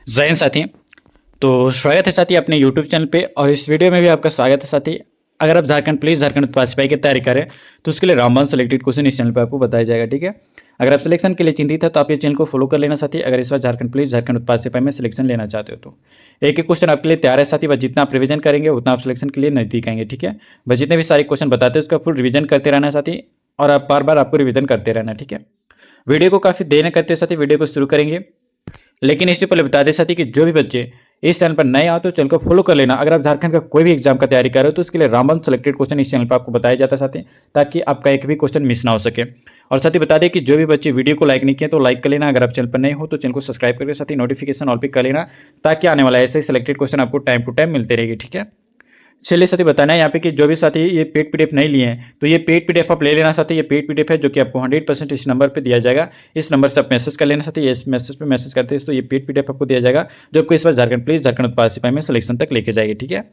जय हिंद साथी। तो स्वागत है साथी अपने YouTube चैनल पे और इस वीडियो में भी आपका स्वागत है साथी। अगर आप झारखंड पुलिस झारखंड उत्पाद सिपाही की तैयारी करें तो उसके लिए रामबन सेलेक्टेड क्वेश्चन इस चैनल पे आपको बताया जाएगा। ठीक है, अगर आप सिलेक्शन के लिए चिंतित है तो आप ये चैनल को फॉलो कर लेना साथी। अगर इस बार झारखंड पुलिस झारखंड उत्पाद सिपाही में सिलेक्शन लेना चाहते हो तो एक एक क्वेश्चन आपके लिए तैयार है साथी। बस जितना आप रिवीजन करेंगे उतना आप सिलेक्शन के लिए नजदीक आएंगे। ठीक है, बस जितने भी सारे क्वेश्चन बताते हैं उसका फुल रिवीजन करते रहना साथी और आप बार बार आपको रिवीजन करते रहना। ठीक है, वीडियो को काफी देर न करते साथी वीडियो को शुरू करेंगे, लेकिन इससे पहले बता दें साथी कि जो भी बच्चे इस चैनल पर नए आओ तो चैनल को फॉलो कर लेना। अगर आप झारखंड का कोई भी एग्जाम का तैयारी कर रहे हो तो उसके लिए रामबन सेलेक्टेड क्वेश्चन इस चैनल पर आपको बताया जाता है साथी, ताकि आपका एक भी क्वेश्चन मिस ना हो सके। और साथ ही बता दें कि जो भी बच्चे वीडियो को लाइक नहीं किए तो लाइक कर लेना। अगर आप चैनल पर नए हो तो चैनल को सब्सक्राइब करके साथ ही नोटिफिकेशन ऑल पे कर लेना, ताकि आने वाला ऐसे ही सेलेक्टेड क्वेश्चन आपको टाइम टू टाइम मिलते रहेगी। ठीक है, चलिए साथी बताना है यहाँ पे कि जो भी साथी ये पेड पीडीएफ नहीं लिए हैं तो ये पेड पीडीएफ आप ले लेना साथी। ये पेड पीडीएफ है जो कि आपको 100% इस नंबर पे दिया जाएगा। इस नंबर से आप मैसेज कर लेना साथी। इस मैसेज पे मैसेज करते हैं तो ये पेड पीडीएफ आपको दिया जाएगा जो आपको इस बार झारखंड पुलिस झारखंड उत्पाद सिपाही में सिलेक्शन तक लेके जाएगी। ठीक है,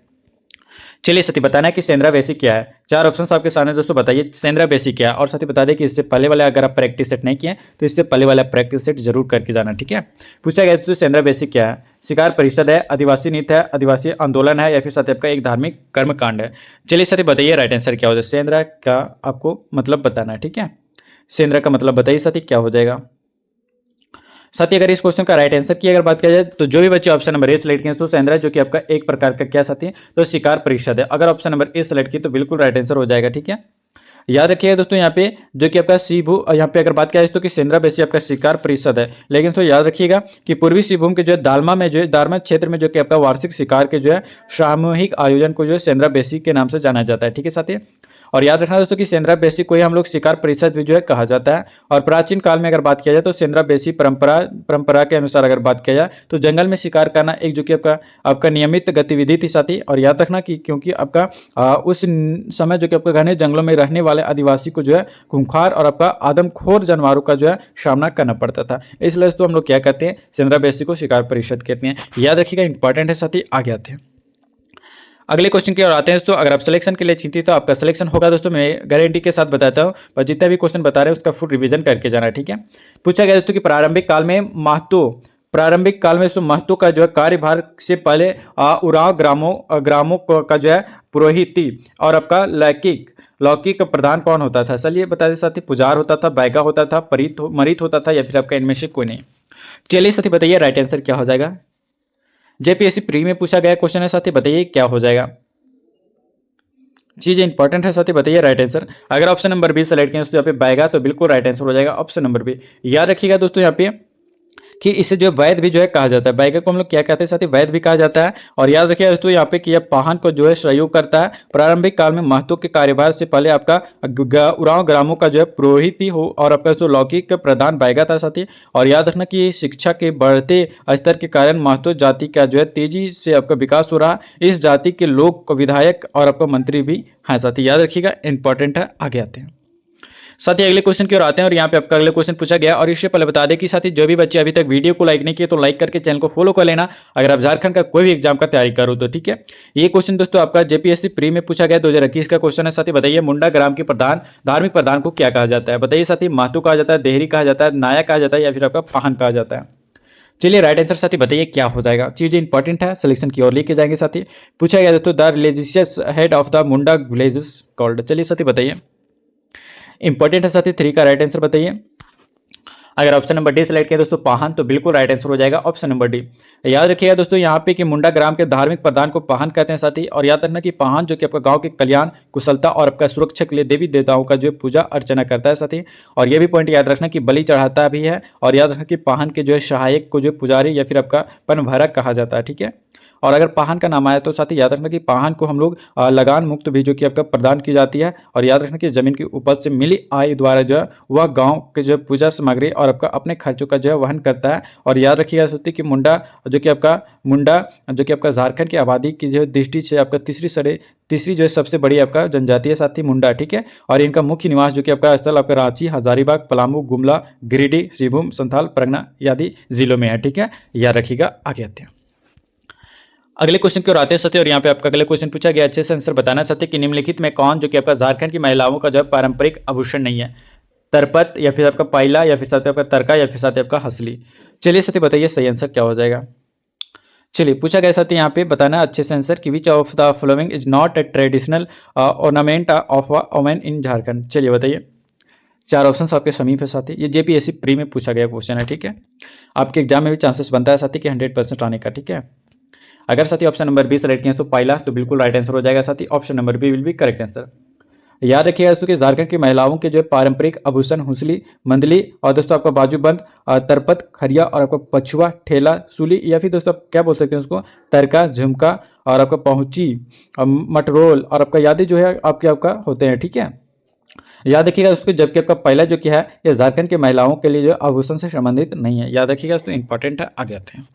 चलिए साथी बताना है कि सेंद्रा बेसिक क्या है। चार ऑप्शन आपके सामने दोस्तों, बताइए सेंद्रा बेसिक क्या है। और साथी बता दें कि इससे पहले वाले अगर आप प्रैक्टिस सेट नहीं किए तो इससे पहले वाला प्रैक्टिस सेट जरूर करके जाना। ठीक है, पूछा गया दोस्तों सेंद्रा बेसिक क्या है। शिकार परिषद है, आदिवासी नृत्य है, आदिवासी आंदोलन है, या फिर साथी आपका एक धार्मिक कर्मकांड है। चलिए साथी बताइए राइट आंसर क्या हो जाए। सेंद्रा का आपको मतलब बताना है। ठीक है, सेंद्रा का मतलब बताइए साथी क्या हो जाएगा। साथी अगर इस क्वेश्चन का राइट आंसर की अगर बात किया जाए तो जो भी बच्चे ऑप्शन नंबर ए सेलेक्ट किए तो सेंद्रा जो कि आपका एक प्रकार का क्या साथी है तो शिकार परिषद है। अगर ऑप्शन नंबर ए सेलेक्ट किए तो बिल्कुल राइट आंसर हो जाएगा। ठीक है, याद रखिएगा दोस्तों यहाँ पे जो कि आपका सीभू यहाँ पे अगर बात किया जाए तो कि सेंद्रा बेसी आपका शिकार परिषद है, लेकिन तो याद रखिएगा कि पूर्वी सिंहभूम के जो है दालमा में जो है दारमा क्षेत्र में जो कि आपका वार्षिक शिकार के जो है सामूहिक आयोजन को जो है सेंद्रा बेसी के नाम से जाना जाता है। ठीक है साथी, और याद रखना दोस्तों कि सेंद्रा बेसी को ही हम लोग शिकार परिषद भी जो है कहा जाता है। और प्राचीन काल में अगर बात किया जाए तो सेंद्रा बेसी परंपरा के अनुसार अगर बात किया जाए तो जंगल में शिकार करना एक जो कि आपका आपका नियमित गतिविधि थी साथी। और याद रखना कि क्योंकि आपका उस समय जो कि आपका घने जंगलों में रहने वाले आदिवासी को जो है खूंखार और आपका आदमखोर जानवरों का जो है सामना करना पड़ता था, इसलिए तो हम लोग क्या कहते हैं सेंद्रा बेसी को शिकार परिषद कहते हैं। याद रखिएगा, इंपॉर्टेंट है साथी। आगे आते हैं अगले क्वेश्चन की ओर आते हैं दोस्तों। अगर आप सिलेक्शन के लिए चिंतित हो आपका सिलेक्शन होगा दोस्तों, मैं गारंटी के साथ बताता हूं, पर जितना भी क्वेश्चन बता रहे हैं उसका फुल रिवीजन करके जाना। ठीक है, पूछा गया दोस्तों कि प्रारंभिक काल में महतो का जो है कार्यभार से पहले उरांव ग्रामों का जो है पुरोहित और आपका लौकिक प्रधान कौन होता था। चलिए बता दें साथी, पुजार होता था, बैगा होता था, मरीत होता था, या फिर आपका इनमें से कोई नहीं। चलिए साथी बताइए राइट आंसर क्या हो जाएगा। जेपीएससी प्री में पूछा गया क्वेश्चन है साथी, बताइए क्या हो जाएगा। चीजें इंपॉर्टेंट है साथी, बताइए राइट आंसर। अगर ऑप्शन नंबर बी सेलेक्ट किया तो यहाँ पे बैगा तो बिल्कुल राइट आंसर हो जाएगा ऑप्शन नंबर बी। याद रखिएगा दोस्तों यहाँ पे कि इसे जो वैद भी जो है कहा जाता है, बैगा को हम लोग क्या कहते हैं साथी, वैद भी कहा जाता है। और याद रखिए दोस्तों यहाँ पे कि यह पाहन को जो है सहयोग करता है। प्रारंभिक काल में महतो के कार्यभार से पहले आपका उरांव ग्रामों का जो है पुरोहित ही हो और आपका जो लौकिक प्रधान बैगा था साथी। और याद रखना कि शिक्षा के बढ़ते स्तर के कारण महतो जाति का जो है तेजी से आपका विकास हो रहा। इस जाति के लोग विधायक और आपका मंत्री भी हैं साथी। याद रखिएगा, इंपॉर्टेंट है। आगे आते हैं साथी अगले क्वेश्चन की ओर आते हैं और यहाँ पे आपका अगले क्वेश्चन पूछा गया। और इससे पहले बता दें कि साथी जो भी बच्चे अभी तक वीडियो को लाइक नहीं किए तो लाइक करके चैनल को फॉलो कर लेना अगर आप झारखंड का कोई भी एग्जाम का तैयारी करो तो। ठीक है, ये क्वेश्चन दोस्तों आपका जेपीएससी प्री में पूछा गया 2021 का क्वेश्चन है साथी। बताइए मुंडा ग्राम के प्रधान धार्मिक प्रधान को क्या कहा जाता है। बताइए साथी, महतो कहा जाता है, देहरी कहा जाता है, नायक कहा जाता है, या फिर आपका पाहन कहा जाता है। चलिए राइट आंसर साथी बताइए क्या हो जाएगा। चीजें इंपॉर्टेंट है, सिलेक्शन की ओर लेके जाएंगे साथी। पूछा गया दोस्तों the religious head of the Munda villages called. चलिए साथी बताइए, इंपॉर्टेंट है साथी। 3 का राइट आंसर बताइए। अगर ऑप्शन नंबर डी सेलेक्ट किया दोस्तों पाहन तो बिल्कुल राइट आंसर हो जाएगा ऑप्शन नंबर डी। याद रखिएगा दोस्तों यहाँ पे कि मुंडा ग्राम के धार्मिक प्रधान को पाहन कहते हैं साथी। और याद रखना कि पाहन जो कि आपका गांव के कल्याण कुशलता और आपका सुरक्षा के लिए देवी देवताओं का जो पूजा अर्चना करता है साथी। और ये भी पॉइंट याद रखना कि बलि चढ़ाता भी है। और याद रखना कि पाहन के जो है सहायक को जो पुजारी या फिर आपका पनभरक कहा जाता है। ठीक है, और अगर पाहन का नाम आया तो साथ ही याद रखना कि पाहन को हम लोग लगान मुक्त भी जो कि आपका प्रदान की जाती है। और याद रखना कि जमीन की उपज से मिली आय द्वारा जो है वह गांव के जो पूजा सामग्री और आपका अपने खर्चों का जो है वहन करता है। और याद रखिएगा दोस्तों कि मुंडा जो कि आपका झारखंड की आबादी की जो दृष्टि से आपका तीसरी जो है सबसे बड़ी आपका जनजाति है साथी मुंडा। ठीक है, और इनका मुख्य निवास जो कि आपका स्थल आपका रांची, हजारीबाग, पलामू, गुमला, गिरिडीह, सिंहभूम, संथाल, परगना आदि जिलों में है। ठीक है, याद रखिएगा। आगे आते हैं अगले क्वेश्चन की ओर आते हैं साथी। और यहाँ पे आपका अगले क्वेश्चन पूछा गया, अच्छे से आंसर बताना चाहते कि निम्नलिखित में कौन जो कि आपका झारखंड की महिलाओं का जो पारंपरिक आभूषण नहीं है। तरपत, या फिर आपका पायला, या फिर साथ आपका तरका, या फिर साथ आपका हसली। चलिए साथी बताइए सही आंसर क्या हो जाएगा। चलिए पूछा गया साथी यहाँ पे बताना अच्छे से आंसर कि which of the following is not a traditional ornament of a women in Jharkhand. चलिए बताइए, चार ऑप्शन आपके समीप है साथी। ये जेपीएससी प्री में पूछा गया क्वेश्चन है, ठीक है। आपके एग्जाम में भी चांसेस बनता है साथी कि 100% आने का, ठीक है। अगर साथी ऑप्शन नंबर बी सेलेक्ट किया तो पहला तो बिल्कुल राइट आंसर हो जाएगा साथी, option number B will be correct answer. याद रखिएगा दोस्तों कि झारखंड की महिलाओं के जो पारंपरिक आभूषण हुसली, मंदली और दोस्तों आपका बाजूबंद, तरपत, खरिया और आपका पछुआ, ठेला, सूली या फिर दोस्तों आप क्या बोल सकते हैं उसको, तरका, झुमका और आपका पहुंची, मटरोल और आपका यादी जो है आपका होते हैं, ठीक है। याद रखिएगा दोस्तों, जबकि आपका पहला जो क्या है ये झारखंड के महिलाओं के लिए जो आभूषण से संबंधित नहीं है। याद रखिएगा दोस्तों, इंपॉर्टेंट है। आगे आते हैं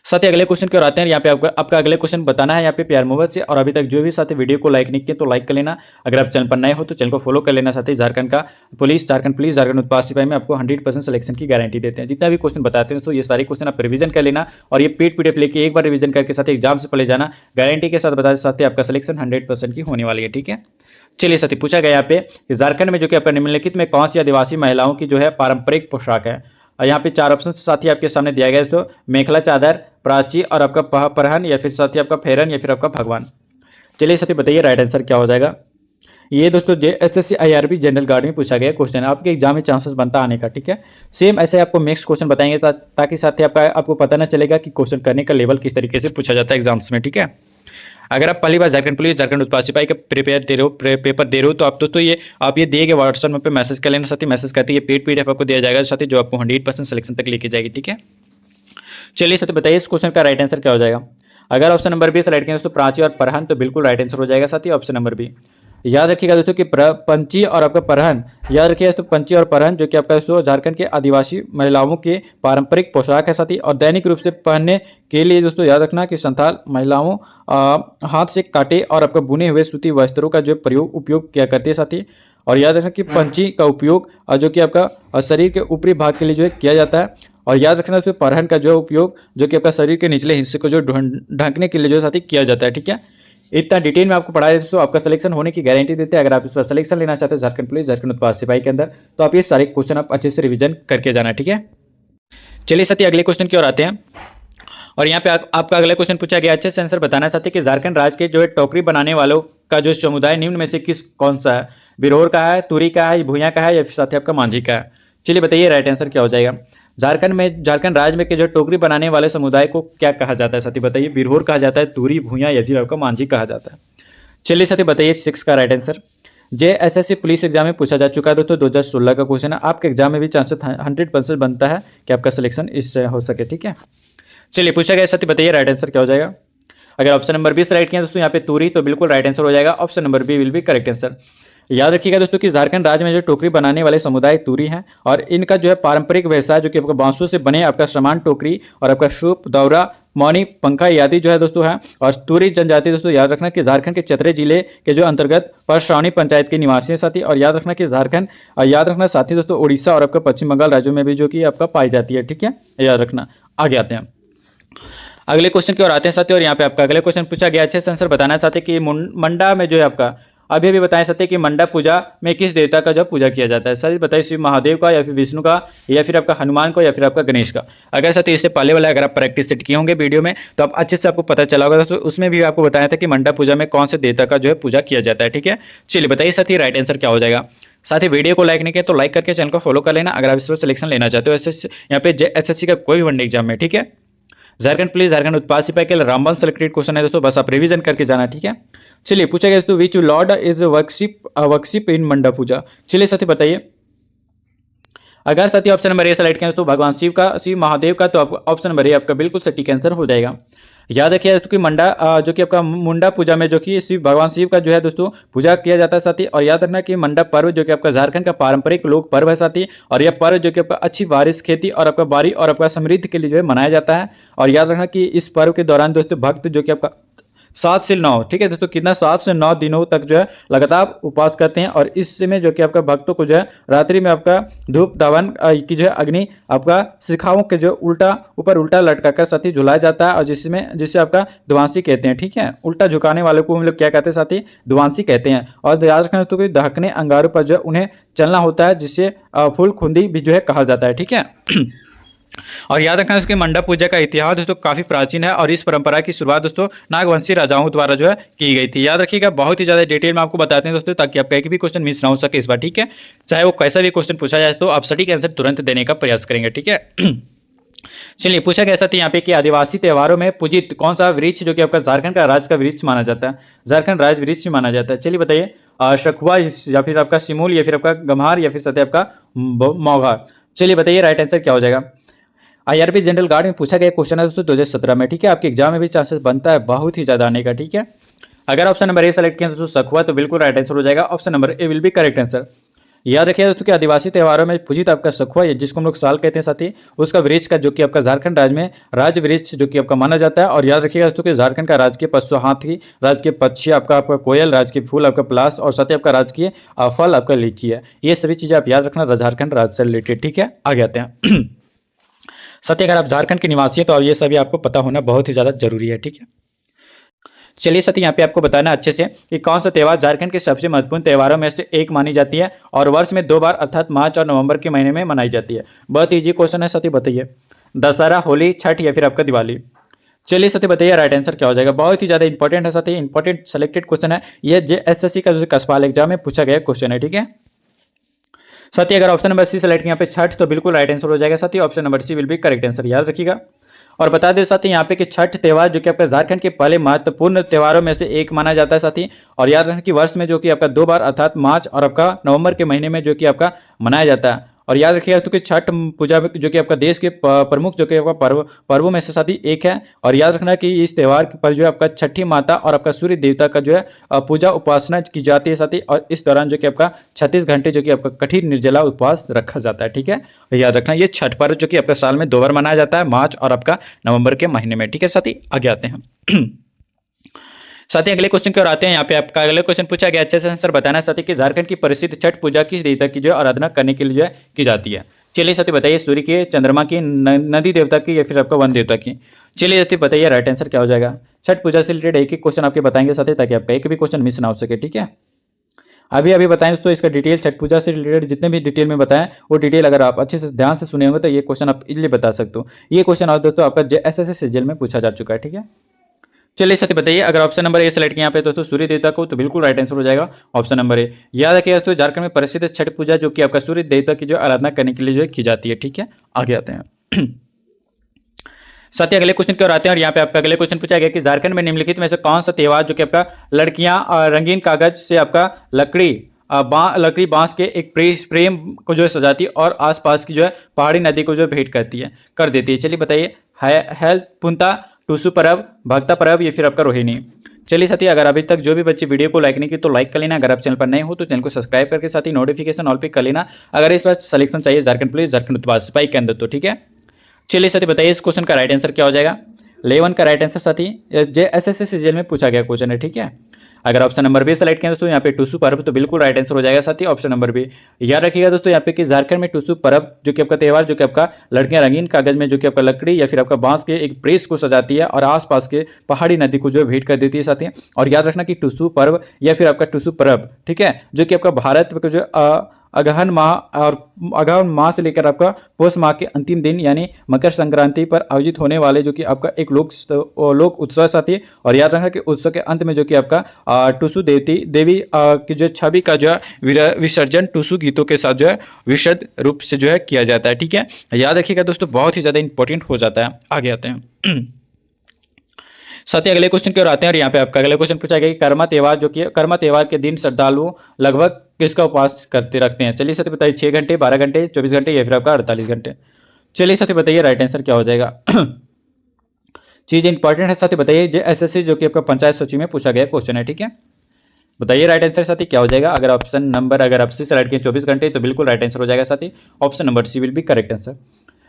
साथ ही अगले क्वेश्चन की ओर आते हैं। यहाँ पे आपका अगले क्वेश्चन बताना है यहाँ पे प्यार मोहब्बत से। और अभी तक जो भी साथी वीडियो को लाइक नहीं किए तो लाइक कर लेना। अगर आप चैनल पर नए हो तो चैनल को फॉलो कर लेना। साथ ही झारखंड पुलिस झारखंड उत्पाद सिपाही में आपको 100% सिलेक्शन की गारंटी देते हैं। जितना भी क्वेश्चन बताते हैं तो ये सारे क्वेश्चन आप रिवीजन कर लेना और ये पीडीएफ लेके एक बार रिवीजन करके साथ एग्जाम से पहले जाना, गारंटी के साथ बताते साथ ही आपका सिलेक्शन 100% की होने वाली है, ठीक है। चलिए साथी पूछा गया यहाँ पे कि झारखंड में जो कि आपका निम्नलिखित में कौन सी आदिवासी महिलाओं की जो है पारंपरिक पोशाक है। यहाँ पे चार ऑप्शन साथी आपके सामने दिया गया है। तो मेखला चादर, प्राची और आपका परहन या फिर साथी आपका फेरन या फिर आपका भगवान। चलिए साथी बताइए राइट आंसर क्या हो जाएगा। ये दोस्तों एसएससी आईआरबी जनरल गार्ड में पूछा गया क्वेश्चन है। आपके एग्जाम में चांसेस बनता आने का, ठीक है। सेम ऐसे आपको नेक्स्ट क्वेश्चन बताएंगे ताकि साथ ही आपको पता ना चलेगा कि क्वेश्चन करने का लेवल किस तरीके से पूछा जाता है एग्जाम्स में, ठीक है। अगर आप पहली बार झारखंड पुलिस झारखंड उत्पाद सिपाही का पेपर दे रहे हो तो आप दोस्तों ये दिए गए व्हाट्सएप में पे मैसेज कर लेना। साथ ही मैसेज करते ये पेड पीडीएफ आपको दिया जाएगा साथ ही जो आपको 100% सिलेक्शन तक लेके जाएगी, ठीक है। चलिए साथ बताइए इस क्वेश्चन का राइट आंसर क्या हो जाएगा। अगर ऑप्शन नंबर बी सेलेक्ट किया तो प्राची और परहन तो बिल्कुल राइट आंसर हो जाएगा साथ ही ऑप्शन नंबर बी। याद रखिएगा दोस्तों कि पंची और आपका परहन, याद रखिएगा दोस्तों पंची और परहन जो कि आपका दोस्तों झारखंड के आदिवासी महिलाओं के पारंपरिक पोशाक है साथ ही और दैनिक रूप से पहनने के लिए दोस्तों याद रखना कि संथाल महिलाओं हाथ से काटे और आपका बुने हुए सूती वस्त्रों का जो उपयोग किया करते हैं साथ ही। और याद रखना कि पंची का उपयोग जो कि आपका शरीर के ऊपरी भाग के लिए जो है किया जाता है। और याद रखना दोस्तों परहन का जो उपयोग जो कि आपका शरीर के निचले हिस्से को जो ढकने के लिए जो साथ ही किया जाता है, ठीक है। इतना डिटेल में आपको पढ़ाया दोस्तों, आपका सिलेक्शन होने की गारंटी देते हैं। अगर आप इस पर सिलेक्शन लेना चाहते हैं झारखंड पुलिस झारखंड उत्पाद सिपाही के अंदर तो आप ये सारे क्वेश्चन आप अच्छे से रिवीजन करके जाना, ठीक है। चलिए साथी अगले क्वेश्चन की ओर आते हैं। और यहाँ पे आपका अगला क्वेश्चन पूछा गया, अच्छे से आंसर बताना चाहते हैं कि झारखंड राज्य के जो है टोकरी बनाने वालों का जो समुदाय निम्न में से कौन सा है। बिरहोर का है, तुरी का है, भूया का है या फिर साथ ही आपका मांझी का है। चलिए बताइए राइट आंसर क्या हो जाएगा। झारखंड राज्य में के जो टोकरी बनाने वाले समुदाय को क्या कहा जाता है साथी बताइए। बिरहोर कहा जाता है, तुरी, भूया या फिर आपका मांझी कहा जाता है। चलिए साथी बताइए 6 का right answer. JSSC police exam में पूछा जा चुका है दोस्तों, 2016 का क्वेश्चन है। आपके एग्जाम में भी चांसेस 100% बनता है कि आपका सिलेक्शन इससे हो सके, ठीक है। चलिए पूछा गया साथी बताइए राइट आंसर क्या हो जाएगा। अगर ऑप्शन नंबर 20 राइट किया दोस्तों यहाँ पे तुरी तो बिल्कुल राइट आंसर हो जाएगा, option number B will be correct answer. याद रखिएगा दोस्तों कि झारखंड राज्य में जो टोकरी बनाने वाले समुदाय तुरी हैं और इनका जो है पारंपरिक व्यवसाय जो कि आपका बांसों से बने आपका सामान टोकरी और आपका सूप, दौरा, मौनी, पंखा आदि जो है दोस्तों है। और तुरी जनजाति दोस्तों याद रखना कि झारखंड के चतरे जिले के जो अंतर्गत परसौनी पंचायत के निवासी हैं साथी। और याद रखना कि झारखंड याद रखना साथी दोस्तों उड़ीसा और आपका पश्चिम बंगाल राज्यों में भी जो कि आपका पाई जाती है, ठीक है, याद रखना। आगे आते हैं अगले क्वेश्चन की ओर आते हैं साथी। और यहाँ पे आपका अगले क्वेश्चन पूछा गया, अच्छे से आंसर बताना चाहते कि मंडा में जो है आपका अभी बताएं सकते कि मंडा पूजा में किस देवता का जो पूजा किया जाता है। सर बताइए शिव महादेव का या फिर विष्णु का या फिर आपका हनुमान को या फिर आपका गणेश का। अगर साथ इससे पहले वाला अगर आप प्रैक्टिस सेट किए होंगे वीडियो में तो आप अच्छे से आपको पता चला होगा। तो उसमें भी आपको बताया था कि मंडा पूजा में कौन से देवता का जो है पूजा किया जाता है, ठीक है। चलिए बताइए साथ ही राइट आंसर क्या हो जाएगा। साथ ही वीडियो को लाइक नहीं किया तो लाइक करके चैनल को फॉलो कर लेना अगर आप इस पर सिलेक्शन लेना चाहते हो यहाँ पे एसएससी का कोई भी वनडे एग्जाम में, ठीक है। झारखंड पुलिस झारखंड उत्पाद सिपाही के लिए रामबन सेलेक्टेड क्वेश्चन है दोस्तों, बस आप रिवीजन करके जाना, ठीक है। चलिए पूछा गया दोस्तों विच लॉर्ड इज वर्कशिप इन मंडा पूजा। चलिए साथी बताइए। अगर साथी ऑप्शन नंबर ए सेलेक्ट किया तो भगवान शिव का, शिव महादेव का, तो ऑप्शन नंबर ए आपका बिल्कुल सटीक आंसर हो जाएगा। याद रखिए दोस्तों कि मंडा जो कि आपका मुंडा पूजा में जो कि शिव भगवान शिव का जो है दोस्तों पूजा किया जाता है साथी। और याद रखना कि मंडा पर्व जो कि आपका झारखंड का पारंपरिक लोक पर्व है साथी। और यह पर्व जो कि आपका अच्छी बारिश, खेती और आपका बारी और आपका समृद्धि के लिए जो है मनाया जाता है। और याद रखना कि इस पर्व के दौरान दोस्तों भक्त जो कि आपका 7 से 9, ठीक है दोस्तों, कितना 7 से 9 दिनों तक जो है लगातार उपवास करते हैं। और इस समय जो कि आपका भक्तों को जो है रात्रि में आपका धूप दावन की जो है अग्नि आपका शिखाओं के जो ऊपर उल्टा लटकाकर साथी झुलाया जाता है और जिसे आपका दुवांसी कहते हैं, ठीक है। उल्टा झुकाने वाले को हम लोग क्या कहते हैं साथी, दुवांसी कहते हैं। और याद रखना दोस्तों कि दहकने अंगारों पर जो उन्हें चलना होता है जिसे फूल खुंदी भी जो है कहा जाता है, ठीक है। और याद रखना इसके मंडप पूजा का इतिहास दोस्तों काफी प्राचीन है और इस परंपरा की शुरुआत दोस्तों नागवंशी राजाओं द्वारा जो है की गई थी। याद रखिएगा, बहुत ही ज्यादा डिटेल में आपको बताते हैं दोस्तों, ताकि आपका एक भी क्वेश्चन मिस ना हो सके इस बार, ठीक है। चाहे वो कैसा भी क्वेश्चन पूछा जाए तो आप सटीक आंसर तुरंत देने का प्रयास करेंगे, ठीक है। चलिए, पूछा गया था यहाँ पे कि आदिवासी त्योहारों में पूजित कौन सा वृक्ष जो कि आपका झारखंड का राज का वृक्ष माना जाता है, झारखंड राज वृक्ष माना जाता है। चलिए बताइए, शखुआ या फिर आपका शिमूल या फिर आपका गम्हार या फिर सत्य आपका मौघार। चलिए बताइए राइट आंसर क्या हो जाएगा। आईआरबी जनरल गार्ड में पूछा गया क्वेश्चन है दोस्तों 2017 में, ठीक है। आपके एग्जाम में भी चांसेस बनता है बहुत ही ज्यादा आने का, ठीक है। अगर ऑप्शन नंबर ए सेलेक्ट किया दोस्तों सखुआ, तो बिल्कुल राइट आंसर हो जाएगा। Option number A will be correct answer. याद रखिए दोस्तों कि आदिवासी त्योहारों में पूजित आपका सखुआ, जिसको हम लोग साल कहते हैं साथी, उसका वृक्ष का जो कि आपका झारखंड राज्य में राज वृक्ष जो कि आपका माना जाता है। और याद रखिएगा दोस्तों कि झारखंड का राजकीय पशु हाथी, राजकीय पक्षी आपका कोयल, राजकीय फूल आपका पलाश और साथ ही आपका राजकीय फल आपका लीची है। ये सभी चीजें आप याद रखना झारखंड राज्य से रिलेटेड, ठीक है। आगे आते हैं। साथ ही अगर आप झारखंड के निवासी हैं तो ये सभी आपको पता होना बहुत ही ज्यादा जरूरी है, ठीक है। चलिए साथी, यहाँ पे आपको बताना अच्छे से कि कौन सा त्यौहार झारखंड के सबसे महत्वपूर्ण त्योहारों में से एक मानी जाती है और वर्ष में 2 बार अर्थात मार्च और नवंबर के महीने में मनाई जाती है। बहुत ईजी क्वेश्चन है साथी, बताइए दशहरा, होली, छठ या फिर आपका दिवाली। चलिए साथी बताइए राइट आंसर क्या हो जाएगा। बहुत ही ज्यादा इंपॉर्टेंट है साथी, इंपॉर्टेंट सेलेक्टेड क्वेश्चन है ये, JSSC का जो कसपाल एग्जाम में पूछा गया क्वेश्चन है, ठीक है। साथी अगर ऑप्शन नंबर सी सेलेक्ट यहाँ पे छठ, तो बिल्कुल राइट आंसर हो जाएगा साथी। Option number C will be correct answer, याद रखिएगा। और बता दें साथी यहाँ पे कि छठ त्यौहार जो कि आपका झारखंड के पहले महत्वपूर्ण त्योहारों में से एक माना जाता है साथी। और याद रखें कि वर्ष में जो कि आपका 2 बार अर्थात मार्च और आपका नवंबर के महीने में जो कि आपका मनाया जाता है। और याद रखिएगा तो कि छठ पूजा जो कि आपका देश के प्रमुख जो कि आपका पर्वों में से साथी एक है। और याद रखना कि इस त्यौहार पर जो है आपका छठी माता और आपका सूर्य देवता का जो है पूजा उपासना की जाती है साथी। और इस दौरान जो कि आपका 36 घंटे जो कि आपका कठिन निर्जला उपवास रखा जाता है, ठीक है। याद रखना ये छठ पर्व जो कि आपका साल में 2 बार मनाया जाता है, मार्च और आपका नवंबर के महीने में, ठीक है साथी। आगे आते हैं। साथ ही अगले क्वेश्चन की ओर आते हैं। यहाँ पे आपका अगले क्वेश्चन पूछा गया, अच्छे से आंसर बताना साथी कि झारखंड की प्रसिद्ध छठ पूजा किस देवता की जो आराधना करने के लिए की जाती है। चलिए साथी बताइए, सूर्य की, चंद्रमा की, नदी देवता की या फिर आपका वन देवता की। चलिए साथी बताइए राइट आंसर क्या हो जाएगा। छठ पूजा से रिलेटेड एक ही क्वेश्चन आपके बताएंगे साथी, ताकि आपका एक भी क्वेश्चन मिस ना हो सके, ठीक है। अभी अभी बताएं दोस्तों इसका डिटेल, छठ पूजा से रिलेटेड जितने भी डिटेल में बताएं वो डिटेल अगर आप अच्छे से ध्यान से सुने होंगे तो ये क्वेश्चन आप इजीली बता सकते हो। ये क्वेश्चन और दोस्तों आपका JSSC सीजीएल में पूछा जा चुका है, ठीक है। चलिए साथी बताइए, अगर ऑप्शन नंबर ए सेलेक्ट किया यहाँ पे दोस्तों सूर्य देवता को, तो बिल्कुल राइट आंसर हो जाएगा ऑप्शन नंबर ए। याद रखिएगा दोस्तों झारखंड में प्रसिद्ध छठ पूजा जो कि आपका सूर्य देवता की जो आराधना करने के लिए जो की जाती है, ठीक है। आगे आते हैं। साथ ही अगले क्वेश्चन की ओर आते हैं। और यहाँ पे आपका अगले क्वेश्चन पूछा गया कि झारखंड में निम्नलिखित में से कौन सा त्यौहार जो कि आपका लड़कियां रंगीन कागज से आपका लकड़ी बांस के एक प्रेम को जो है सजाती है और आसपास की जो है पहाड़ी नदी को जो भेंट कर देती है। चलिए बताइए, हेल पुंता, टूसू परब, भक्ता परब या फिर आपका रोहिणी। चलिए साथी, अगर अभी तक जो भी बच्चे वीडियो को लाइक नहीं की तो लाइक कर लेना। अगर आप चैनल पर नए हो तो चैनल को सब्सक्राइब करके साथ ही नोटिफिकेशन ऑल पे कर लेना। अगर इस बार सिलेक्शन चाहिए झारखंड पुलिस, झारखंड उत्पाद सिपाही के अंदर, तो ठीक है। चलिए साथी बताइए इस क्वेश्चन का राइट आंसर क्या हो जाएगा। 11 का राइट आंसर साथी JSSC सीजीएल में पूछा गया क्वेश्चन है, ठीक है। अगर ऑप्शन नंबर बी सेलेक्ट किया दोस्तों यहाँ पे टूसू पर्व, तो बिल्कुल राइट आंसर हो जाएगा साथी ऑप्शन नंबर बी। याद रखिएगा दोस्तों यहाँ पे कि झारखंड में टूसू पर्व जो कि आपका त्यौहार जो कि आपका लड़कियां रंगीन कागज में जो कि आपका लकड़ी या फिर आपका बांस के एक प्रेस को सजाती है और आसपास के पहाड़ी नदी को जो भेंट कर देती है साथी। और याद रखना कि टूसू पर्व या फिर आपका टूसू पर्व, ठीक है, जो कि आपका भारत का जो अगहन माह से लेकर आपका पोष माह के अंतिम दिन यानी मकर संक्रांति पर आयोजित होने वाले जो कि आपका एक लोक उत्सव साथी है। और याद रखना कि उत्सव के अंत में जो कि आपका टूसू देवी की जो छवि का जो है विसर्जन टूसू गीतों के साथ जो है विशद रूप से जो है किया जाता है, ठीक है। याद रखिएगा दोस्तों, बहुत ही ज्यादा इंपॉर्टेंट हो जाता है। आगे आते हैं। साथ ही अगले क्वेश्चन की ओर आते हैं। और यहाँ पे आपका अगले क्वेश्चन पूछा गया कि कर्मा त्यौहार जो कि कर्मा त्यौहार के दिन श्रद्धालु लगभग किसका उपवास रखते हैं। चलिए साथी बताइए, 6 घंटे, 12 घंटे, 24 घंटे या फिर आपका 48 घंटे। चलिए साथी बताइए राइट आंसर क्या हो जाएगा। चीज इंपॉर्टेंट है साथी, बताइए JSSC जो कि आपका पंचायत सचिव में पूछा गया क्वेश्चन है, ठीक है। बताइए राइट आंसर साथी क्या हो जाएगा। अगर ऑप्शन नंबर अगर आप सी सेलेक्ट किए 24 घंटे, तो बिल्कुल राइट आंसर हो जाएगा साथी option number C will be correct answer.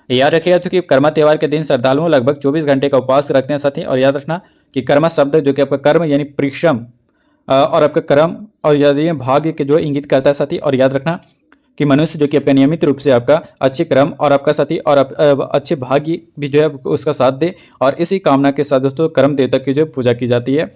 याद रखिएगा तो कि कर्मा त्यौहार के दिन श्रद्धालुओं लगभग 24 घंटे का उपवास रखते हैं साथी। और याद रखना कि कर्मा शब्द जो कि आपका कर्म यानी परिश्रम और आपका कर्म और यदि भाग्य के जो इंगित करता है साथी। और याद रखना कि मनुष्य जो कि आपका नियमित रूप से आपका अच्छे कर्म और आपका साथी और अच्छे भाग्य भी जो है उसका साथ दे। और इसी कामना के साथ दोस्तों कर्म देवता की जो पूजा की जाती है।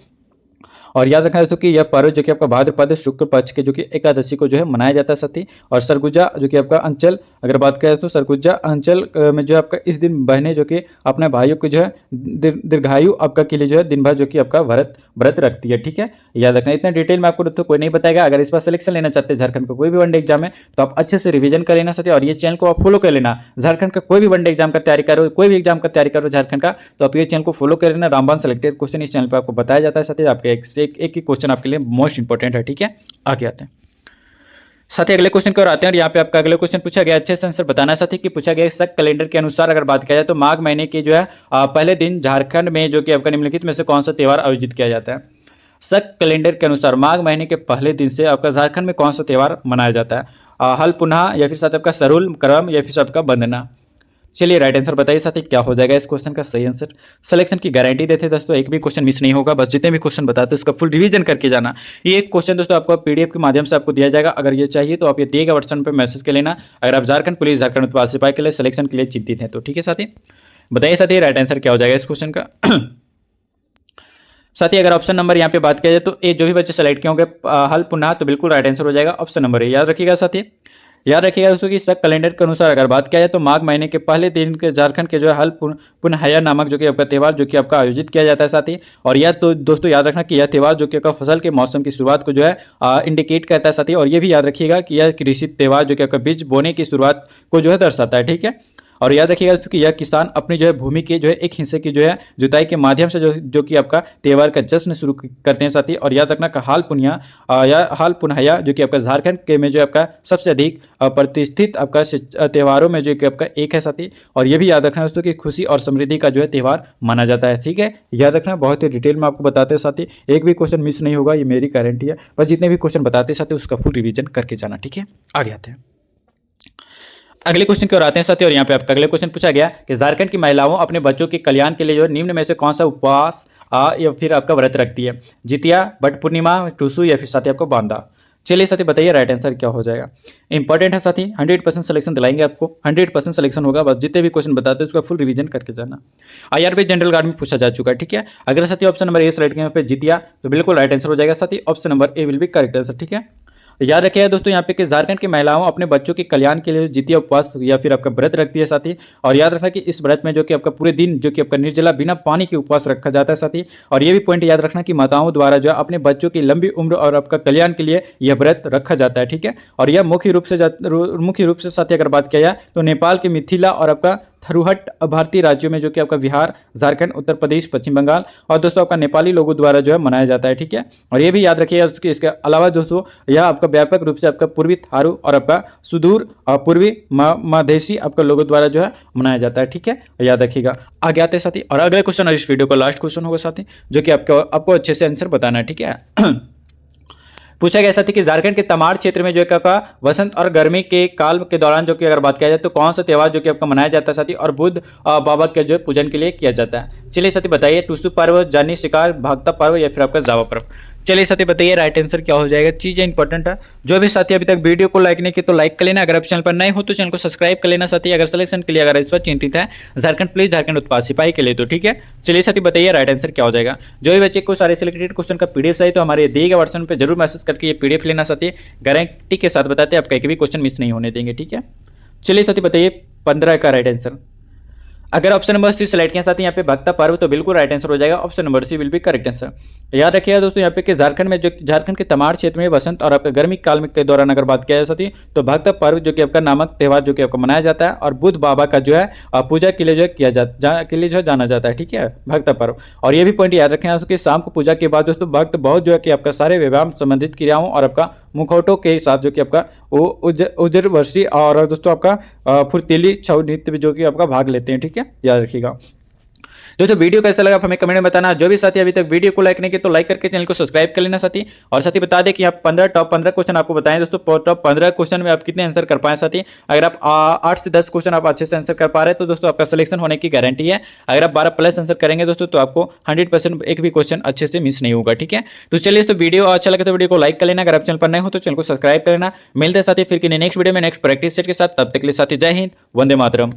और याद रखना दोस्तों कि यह पर्व जो कि आपका भाद्रपद शुक्ल पक्ष के जो कि एकादशी को जो है मनाया जाता है साथ ही। और सरगुजा जो कि आपका अंचल, अगर बात करें तो सरगुजा अंचल में जो आपका इस दिन बहनें जो कि अपने भाइयों को जो है दीर्घायु आपका के लिए जो है दिन भर जो कि आपका व्रत रखती है, ठीक है। याद रखना, इतना डिटेल में आपको तो कोई नहीं बताएगा। अगर इस बार सिलेक्शन लेना चाहते हैं झारखंड का कोई भी वनडे एग्जाम है तो आप अच्छे से रिवीजन कर लेना साथी, और ये चैनल को आप फॉलो कर लेना। झारखंड का कोई भी वनडे एग्जाम का तैयारी करो, कोई भी एग्जाम का तैयारी करो झारखंड का, तो आप ये चैनल को फॉलो कर लेना। रामबाण सेलेक्टेड क्वेश्चन इस चैनल पर आपको बताया जाता है साथी। आपके एक ही क्वेश्चन आपके लिए मोस्ट इंपॉर्टेंट है, ठीक है। आगे आते हैं साथी अगले क्वेश्चन की ओर आते हैं। और यहाँ पे आपका अगले क्वेश्चन पूछा गया, अच्छे से आंसर बताना साथी कि पूछा गया शक कैलेंडर के अनुसार अगर बात किया जाए तो माघ महीने के जो है पहले दिन झारखंड में जो कि आपका निम्नलिखित में से कौन सा त्यौहार आयोजित किया जाता है। शक कैलेंडर के अनुसार माघ महीने के पहले दिन से आपका झारखंड में कौन सा त्यौहार मनाया जाता है। हल पुनः, या फिर साथ आपका सरुल करम, या फिर आपका वंदना। चलिए राइट आंसर बताइए साथी क्या हो जाएगा इस क्वेश्चन का सही आंसर। सिलेक्शन की गारंटी देते हैं दोस्तों, एक भी क्वेश्चन मिस नहीं होगा। बस जितने भी क्वेश्चन बताते हैं उसका फुल रिवीजन करके जाना। ये एक क्वेश्चन दोस्तों आपको पीडीएफ के माध्यम से आपको दिया जाएगा। अगर ये चाहिए तो आप ये दिए गए व्हाट्सएप पे मैसेज कर लेना। अगर आप झारखंड पुलिस, झारखंड उत्पाद सिपाही के लिए सिलेक्शन के लिए चिंतित हैं तो, ठीक है साथी। बताइए साथी राइट आंसर क्या हो जाएगा इस क्वेश्चन का। साथी अगर ऑप्शन नंबर यहाँ पे बात किया जाए तो ए जो भी बच्चे सेलेक्ट किए होंगे हल पुनः, तो बिल्कुल राइट आंसर हो जाएगा ऑप्शन नंबर ए। याद रखिएगा साथी, याद रखिएगा दोस्तों कि शक कैलेंडर के अनुसार अगर बात किया जाए तो माघ महीने के पहले दिन के झारखंड के जो है हल पुनहया नामक जो कि आपका त्यौहार जो कि आपका आयोजित किया जाता है साथी। और यह तो दोस्तों याद रखना कि यह त्यौहार जो कि आपका फसल के मौसम की शुरुआत को जो है इंडिकेट करता है साथी। और ये भी याद रखिएगा कि यह कृषि त्यौहार जो कि आपका बीज बोने की शुरुआत को जो है दर्शाता है, ठीक है। और याद रखिएगा कि यह किसान अपनी जो है भूमि के जो है एक हिस्से की जो है जुताई के माध्यम से जो कि आपका त्यौहार का जश्न शुरू करते हैं साथी। और याद रखना का हाल पुनहया जो कि आपका झारखंड के में जो आपका सबसे अधिक प्रतिष्ठित आपका त्योहारों में जो कि आपका एक है साथी। और ये भी याद रखना दोस्तों कि खुशी और समृद्धि का जो है त्यौहार माना जाता है, ठीक है। याद रखना बहुत ही डिटेल में आपको बताते हैं साथी, एक भी क्वेश्चन मिस नहीं होगा, ये मेरी गारंटी है। बस जितने भी क्वेश्चन बताते हैं साथी उसका फुल रिवीजन करके जाना, ठीक है। आगे आते हैं अगले क्वेश्चन की ओर आते हैं साथी। और यहाँ पे आपका अगले क्वेश्चन पूछा गया कि झारखंड की महिलाओं अपने बच्चों के कल्याण के लिए जो निम्न में से कौन सा उपवास या फिर आपका व्रत रखती है। जितिया, बट पूर्णिमा, टूसू, या फिर साथी आपको बांदा। चलिए साथी बताइए राइट आंसर क्या हो जाएगा। इंपॉर्टेंट है साथी, 100% सिलेक्शन दिलाएंगे आपको, 100% सिलेक्शन होगा। बस जितने भी क्वेश्चन बताते हैं उसका फुल रिवीजन करके जाना। आईआरबी जनरल गार्ड में पूछा जा चुका है, ठीक है। अगर साथी ऑप्शन नंबर ए सेलेक्ट किया पे जितिया तो बिल्कुल राइट आंसर हो जाएगा साथी, option number A will be correct answer, ठीक है। याद रखिएगा दोस्तों यहाँ पे कि झारखंड की महिलाओं अपने बच्चों के कल्याण के लिए जितिया उपवास या फिर आपका व्रत रखती है साथी। और याद रखना कि इस व्रत में जो कि आपका पूरे दिन जो कि आपका निर्जला बिना पानी के उपवास रखा जाता है साथी। और ये भी पॉइंट याद रखना कि माताओं द्वारा जो अपने बच्चों की लंबी उम्र और आपका कल्याण के लिए यह व्रत रखा जाता है, ठीक है। और यह मुख्य रूप से साथी अगर बात किया जाए तो नेपाल के मिथिला और आपका थरुहट भारतीय राज्यों में जो कि आपका बिहार, झारखंड, उत्तर प्रदेश, पश्चिम बंगाल और दोस्तों आपका नेपाली लोगों द्वारा जो है मनाया जाता है, ठीक है। और ये भी याद रखिएगा इसके अलावा दोस्तों यह आपका व्यापक रूप से आपका पूर्वी थारू और आपका सुदूर पूर्वी मधेसी आपका लोगों द्वारा जो है मनाया जाता है, ठीक है। याद रखिएगा। आगे आते हैं साथी और अगले क्वेश्चन और इस वीडियो का लास्ट क्वेश्चन होगा साथी, जो कि आपको अच्छे से आंसर बताना है, ठीक है। पूछा गया साथी कि झारखंड के तमाड़ क्षेत्र में जो है आपका वसंत और गर्मी के काल के दौरान जो कि अगर बात किया जाए तो कौन सा त्यौहार जो कि आपका मनाया जाता है साथी और बुद्ध बाबा के जो पूजन के लिए किया जाता है। चलिए साथी बताइए, टूसू पर्व, जानी शिकार, भागता पर्व, या फिर आपका जावा पर्व। चलिए साथी बताइए राइट आंसर क्या हो जाएगा। चीजें इंपॉर्टेंट है। जो भी साथी अभी तक वीडियो को लाइक नहीं किया तो लाइक कर लेना। अगर आप चैनल पर नए हो तो चैनल को सब्सक्राइब कर लेना साथी। अगर सिलेक्शन के लिए अगर इस पर चिंतित है झारखंड पुलिस, झारखंड उत्पाद सिपाही के लिए तो, ठीक है। चलिए साथी बताइए राइट आंसर क्या हो जाएगा। जो भी बच्चे को सारे सिलेक्टेड क्वेश्चन का पीडीएफ चाहिए तो हमारे दिए गए व्हाट्सएप पर जरूर मैसेज करके ये पीडीएफ लेना साथी। गारंटी के साथ बताते हैं आपका एक भी क्वेश्चन मिस नहीं होने देंगे, ठीक है। चलिए साथी बताइए 15 का राइट आंसर। अगर ऑप्शन नंबर सी सेलेक्ट किया साथी यहाँ पे भक्ता पर्व तो बिल्कुल राइट आंसर हो जाएगा, option number C will be correct answer. याद रखिएगा दोस्तों यहाँ पे कि झारखंड के तमाड़ क्षेत्र में वसंत और आपका गर्मी काल में के दौरान अगर बात किया जाए साथी तो भक्ता पर्व जो कि आपका नामक त्यौहार जो कि आपका मनाया जाता है और बुद्ध बाबा का जो है पूजा के लिए जो है के लिए जो है जाना जाता है, ठीक है, भक्ता पर्व। और ये भी पॉइंट याद रखें कि शाम को पूजा के बाद दोस्तों भक्त बहुत जो है कि आपका सारे विवाह संबंधित क्रियाओं और आपका मुखौटों के साथ जो कि आपका उजर वर्षी और दोस्तों आपका फुर्तीली छऊ नृत्य जो कि आपका भाग लेते हैं, ठीक है। याद रखिएगा दोस्तों। वीडियो कैसा लगा आप हमें कमेंट में बताना। जो भी साथी अभी तक वीडियो को लाइक नहीं किया तो लाइक करके चैनल को सब्सक्राइब कर लेना साथी। और साथी बता दें कि आप टॉप 15 क्वेश्चन आपको बताएं दोस्तों। टॉप 15 क्वेश्चन में आप कितने आंसर कर पाए साथी। अगर आप 8 से 10 क्वेश्चन आप अच्छे से आंसर कर पा रहे हैं तो दोस्तों आपका सिलेक्शन होने की गारंटी है। अगर आप 12+ आंसर करेंगे दोस्तों तो आपको 100% एक भी क्वेश्चन अच्छे से मिस नहीं होगा, ठीक है। तो चलिए तो वीडियो अच्छा लगे तो वीडियो को लाइक कर लेना। अगर आप चैनल पर नए हो तो चैनल को सब्सक्राइब कर लेना। मिलते हैं साथी फिर नेक्स्ट वीडियो में नेक्स्ट प्रैक्टिस सेट के साथ। तब तक के लिए साथी जय हिंद, वंदे मातरम।